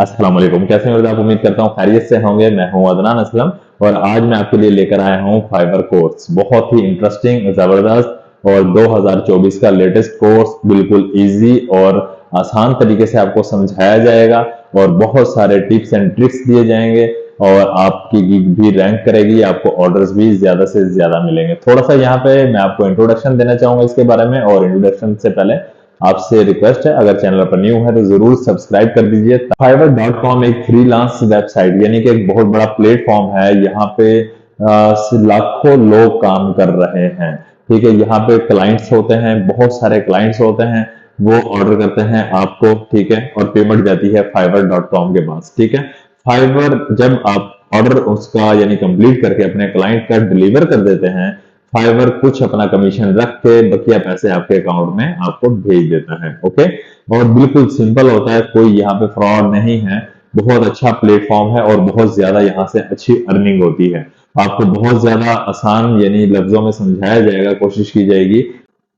अस्सलाम वालेकुम। कैसे हैं आप? उम्मीद करता हूँ खैरियत से होंगे। मैं हूँ अदनान असलम और आज मैं आपके लिए लेकर आया हूँ फाइवर कोर्स। बहुत ही इंटरेस्टिंग, जबरदस्त और 2024 का लेटेस्ट कोर्स, बिल्कुल इजी और आसान तरीके से आपको समझाया जाएगा और बहुत सारे टिप्स एंड ट्रिक्स दिए जाएंगे और आपकी गिग भी रैंक करेगी, आपको ऑर्डर्स भी ज्यादा से ज्यादा मिलेंगे। थोड़ा सा यहाँ पे मैं आपको इंट्रोडक्शन देना चाहूंगा इसके बारे में, और इंट्रोडक्शन से पहले आपसे रिक्वेस्ट है, अगर चैनल पर न्यू है तो जरूर सब्सक्राइब कर दीजिए। Fiverr.com एक फ्रीलांस वेबसाइट यानी कि एक बहुत बड़ा प्लेटफॉर्म है। यहाँ पे लाखों लोग काम कर रहे हैं। ठीक है, यहाँ पे क्लाइंट्स होते हैं, बहुत सारे क्लाइंट्स होते हैं, वो ऑर्डर करते हैं आपको, ठीक है, और पेमेंट जाती है Fiverr.com के पास। ठीक है, फाइवर जब आप ऑर्डर उसका यानी कंप्लीट करके अपने क्लाइंट का डिलीवर कर देते हैं, फाइवर कुछ अपना कमीशन रख के बकिया पैसे आपके अकाउंट में आपको भेज देता है। ओके, और बिल्कुल सिंपल होता है, कोई यहाँ पे फ्रॉड नहीं है। बहुत अच्छा प्लेटफॉर्म है और बहुत ज्यादा यहाँ से अच्छी अर्निंग होती है। आपको बहुत ज्यादा आसान यानी लफ्जों में समझाया जाएगा, कोशिश की जाएगी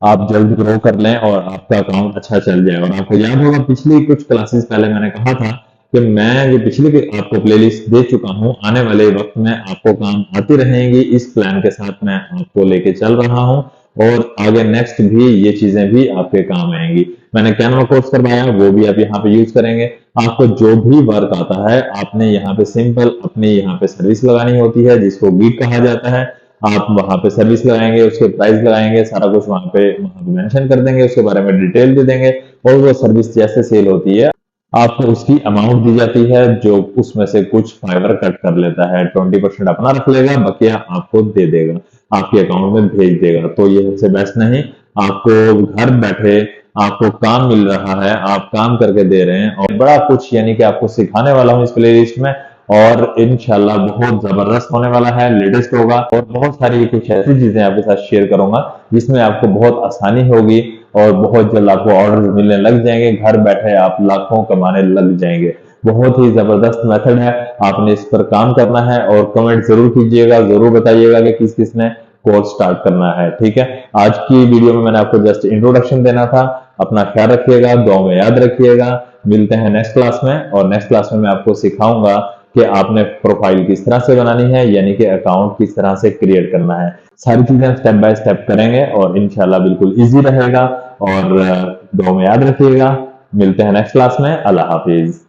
आप जल्द ग्रो कर लें और आपका अकाउंट अच्छा चल जाए। और आपको याद होगा पिछली कुछ क्लासेस पहले मैंने कहा था कि मैं जो पिछली आपको प्लेलिस्ट दे चुका हूं, आने वाले वक्त में आपको काम आती रहेंगी। इस प्लान के साथ मैं आपको लेके चल रहा हूं और आगे नेक्स्ट भी ये चीजें भी आपके काम आएंगी। मैंने कैनवा कोर्स करवाया, वो भी आप यहाँ पे यूज करेंगे। आपको जो भी वर्क आता है, आपने यहाँ पे सिंपल अपने यहाँ पे सर्विस लगानी होती है, जिसको गिग कहा जाता है। आप वहां पे सर्विस लगाएंगे, उसके प्राइस लगाएंगे, सारा कुछ वहां पे मेंशन कर देंगे, उसके बारे में डिटेल दे देंगे और वो सर्विस जैसे सेल होती है आपको उसकी अमाउंट दी जाती है, जो उसमें से कुछ फाइवर कट कर लेता है। 20% अपना रख लेगा, बकिया आपको दे देगा, आपके अकाउंट में भेज देगा। तो ये सबसे बेस्ट नहीं, आपको घर बैठे आपको काम मिल रहा है, आप काम करके दे रहे हैं और बड़ा कुछ यानी कि आपको सिखाने वाला हूँ इस प्लेलिस्ट में। और इंशाल्लाह बहुत जबरदस्त होने वाला है, लेटेस्ट होगा और बहुत सारी कुछ ऐसी चीजें आपके साथ शेयर करूंगा जिसमें आपको बहुत आसानी होगी और बहुत जल्द आपको ऑर्डर मिलने लग जाएंगे। घर बैठे आप लाखों कमाने लग जाएंगे। बहुत ही जबरदस्त मेथड है, आपने इस पर काम करना है और कमेंट जरूर कीजिएगा, जरूर बताइएगा कि किस किस ने कोर्स स्टार्ट करना है। ठीक है, आज की वीडियो में मैंने आपको जस्ट इंट्रोडक्शन देना था। अपना ख्याल रखिएगा, दुआ में याद रखिएगा। मिलते हैं नेक्स्ट क्लास में, और नेक्स्ट क्लास में मैं आपको सिखाऊंगा कि आपने प्रोफाइल किस तरह से बनानी है, यानी कि अकाउंट किस तरह से क्रिएट करना है। सारी चीजें स्टेप बाय स्टेप करेंगे और इंशाल्लाह बिल्कुल इजी रहेगा। और दुआ में याद रखिएगा। मिलते हैं नेक्स्ट क्लास में। अल्लाह हाफिज।